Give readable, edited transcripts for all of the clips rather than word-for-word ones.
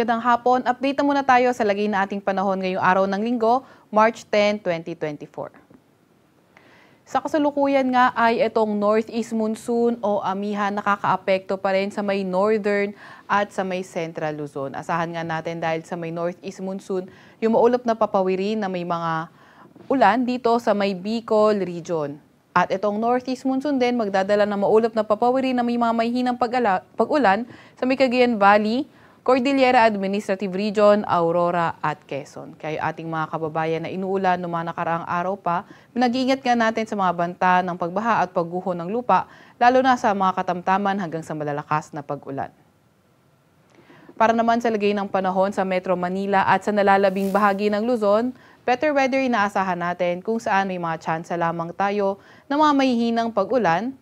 magandang hapon. Update na muna tayo sa lagay na ating panahon ngayong araw ng Linggo, March 10, 2024. Sa kasalukuyan nga ay itong northeast monsoon o amihan nakakaapekto pa rin sa may northern at sa may central Luzon. Asahan nga natin dahil sa may northeast monsoon, yung maulap na papawirin na may mga ulan dito sa may Bicol region. At itong northeast monsoon din magdadala ng maulap na papawirin na may mga mahihinang pag-ulan sa may Cagayan Valley, Cordillera Administrative Region, Aurora at Quezon. Kaya ating mga kababayan na inuulan noong mga nakaraang araw pa, nag-iingat nga natin sa mga banta ng pagbaha at pagguho ng lupa, lalo na sa mga katamtaman hanggang sa malalakas na pag-ulan. Para naman sa lagay ng panahon sa Metro Manila at sa nalalabing bahagi ng Luzon, better weather inaasahan natin kung saan may mga tsansa lamang tayo ng mga mahihinang pag-ulan.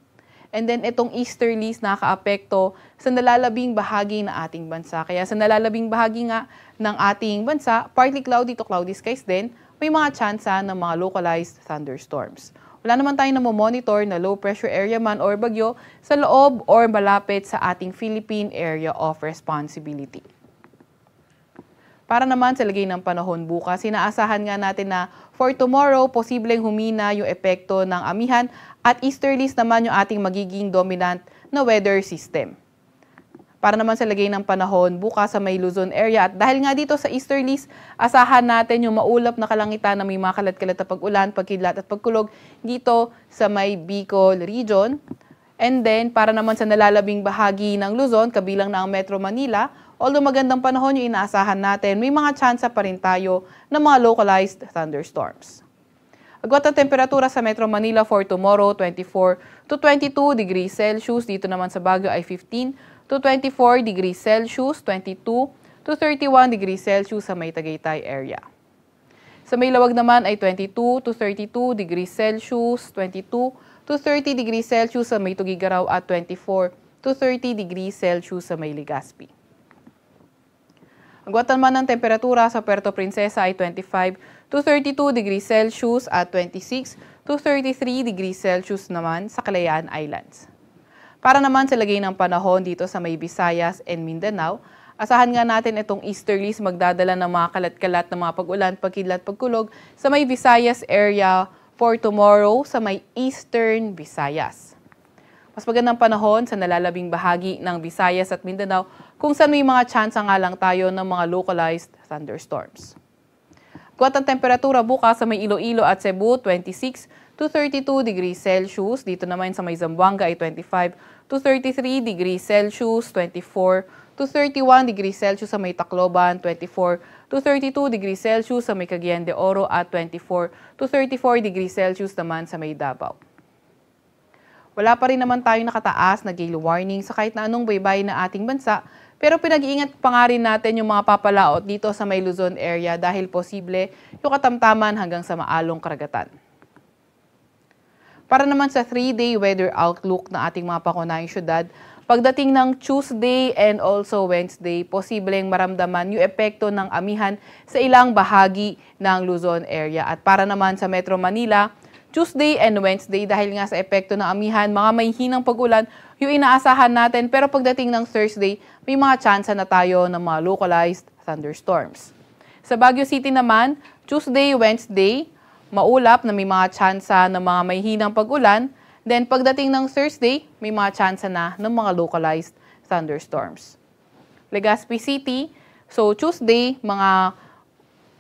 And then itong easterlies nakakaapekto sa nalalabing bahagi ng ating bansa. Kaya sa nalalabing bahagi nga ng ating bansa, partly cloudy to cloudy skies din, may mga tsansa ng mga localized thunderstorms. Wala naman tayong namomonitor na low pressure area man or bagyo sa loob or malapit sa ating Philippine Area of Responsibility. Para naman sa lagay ng panahon bukas, inaasahan nga natin na for tomorrow, posibleng humina yung epekto ng amihan at easterlies naman yung ating magiging dominant na weather system. Para naman sa lagay ng panahon bukas sa may Luzon area at dahil nga dito sa easterlies, asahan natin yung maulap na kalangitan na may mga kalat-kalat na pag-ulan, pagkidlat at pagkulog dito sa may Bicol region. And then, para naman sa nalalabing bahagi ng Luzon, kabilang na ang Metro Manila, although magandang panahon yung inaasahan natin, may mga tsansa pa rin tayo ng mga localized thunderstorms. Agwat ang temperatura sa Metro Manila for tomorrow, 24 to 22 degrees Celsius. Dito naman sa Baguio ay 15 to 24 degrees Celsius, 22 to 31 degrees Celsius sa may Tagaytay area. Sa may Lawag naman ay 22 to 32 degrees Celsius, 22 to 30 degrees Celsius sa may Tugigaraw at 24 to 30 degrees Celsius sa may Legazpi. Ang agwatan man ng temperatura sa Puerto Princesa ay 25 to 32 degrees Celsius at 26 to 33 degrees Celsius naman sa Kalayaan Islands. Para naman sa lagay ng panahon dito sa may Visayas and Mindanao, asahan nga natin itong easterlies magdadala ng mga kalat-kalat na mga pag-ulan, pagkidlat, pagkulog sa may Visayas area for tomorrow sa may Eastern Visayas. Mas magandang panahon sa nalalabing bahagi ng Visayas at Mindanao kung saan may mga tsansa nga lang tayo ng mga localized thunderstorms. Agwat ang temperatura bukas sa may Iloilo at Cebu, 26 to 32 degrees Celsius. Dito naman sa may Zamboanga ay 25 to 33 degrees Celsius, 24 to 31 degrees Celsius sa may Tacloban, 24 to 32 degrees Celsius sa may Cagayan de Oro at 24 to 34 degrees Celsius naman sa may Davao. Wala pa rin naman tayo nakataas na gale warning sa kahit na anong baybay na ating bansa, pero pinag-iingat pa nga rin natin yung mga papalaot dito sa may Luzon area dahil posible yung katamtaman hanggang sa maalong karagatan. Para naman sa 3-day weather outlook ng ating mga pangunahing syudad, pagdating ng Tuesday and also Wednesday, posibleng maramdaman yung epekto ng amihan sa ilang bahagi ng Luzon area. At para naman sa Metro Manila, Tuesday and Wednesday, dahil nga sa epekto ng amihan, mga mahihinang pag-ulan, yung inaasahan natin. Pero pagdating ng Thursday, may mga tsansa na tayo ng mga localized thunderstorms. Sa Baguio City naman, Tuesday, Wednesday, maulap na may mga tsansa ng mga mahihinang pag-ulan. Then pagdating ng Thursday, may mga tsansa na ng mga localized thunderstorms. Legazpi City, so Tuesday, mga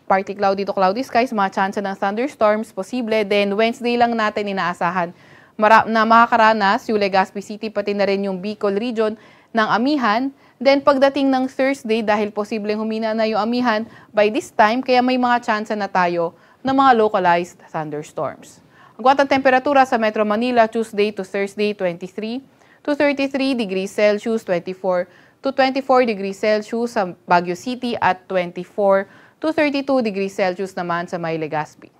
partly cloudy to cloudy skies, mga tsansa ng thunderstorms posible. Then Wednesday lang natin inaasahan na makakaranas yung Legazpi City pati na rin yung Bicol region ng amihan. Then pagdating ng Thursday, dahil posibleng humina na yung amihan by this time, kaya may mga tsansa na tayo ng mga localized thunderstorms. Agwat ang temperatura sa Metro Manila, Tuesday to Thursday, 23 to 33 degrees Celsius, 24 to 24 degrees Celsius sa Baguio City at 24 to 32 degrees Celsius naman sa may Legazpi.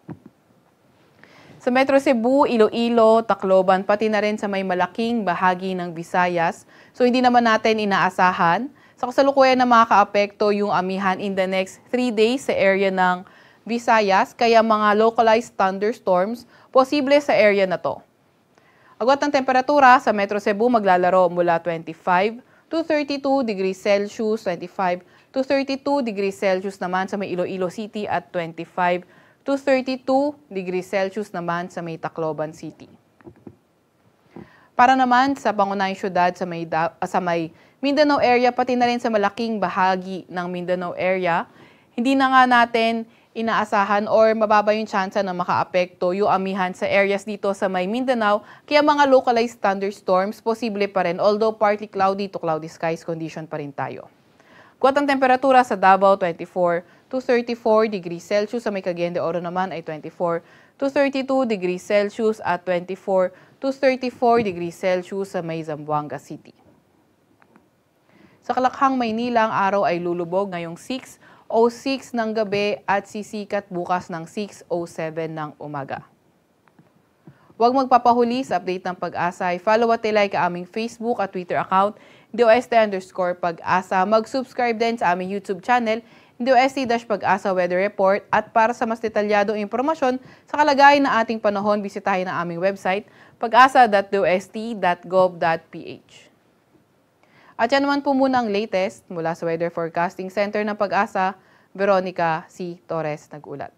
Sa Metro Cebu, Iloilo, Tacloban, pati na rin sa may malaking bahagi ng Visayas. So hindi naman natin inaasahan sa kasalukuyan na makakaapekto yung amihan in the next 3 days sa area ng Visayas, kaya mga localized thunderstorms posible sa area na to. Agwat ng temperatura sa Metro Cebu maglalaro mula 25 to 32 degrees Celsius, 25 to 32 degrees Celsius naman sa may Iloilo City at 25 to 32 degrees Celsius naman sa may Tacloban City. Para naman sa pangunahing syudad sa may Mindanao area, pati na rin sa malaking bahagi ng Mindanao area, hindi na nga natin inaasahan or mababa yung tsansa na makaapekto yung amihan sa areas dito sa may Mindanao, kaya mga localized thunderstorms posible pa rin, although partly cloudy to cloudy skies condition pa rin tayo. Kuwat ang temperatura sa Davao, 24 to 34 degrees Celsius, sa may Cagayan de Oro naman ay 24 to 32 degrees Celsius at 24 to 34 degrees Celsius sa may Zamboanga City. Sa Kalakhang, Maynila, ang araw ay lulubog ngayong 6:06 ng gabi at sisikat bukas ng 6:07 ng umaga. Huwag magpapahuli sa update ng Pag-asa. I-follow at like ang aming Facebook at Twitter account, DOST_Pag-asa. Mag-subscribe din sa aming YouTube channel, DOST-Pag-asa Weather Report. At para sa mas detalyadong impormasyon sa kalagayan ng ating panahon, bisitahin ang aming website, pag-asa.dost.gov.ph. At yan naman po muna ang latest mula sa Weather Forecasting Center ng Pag-asa. Veronica C. Torres nag-ulat.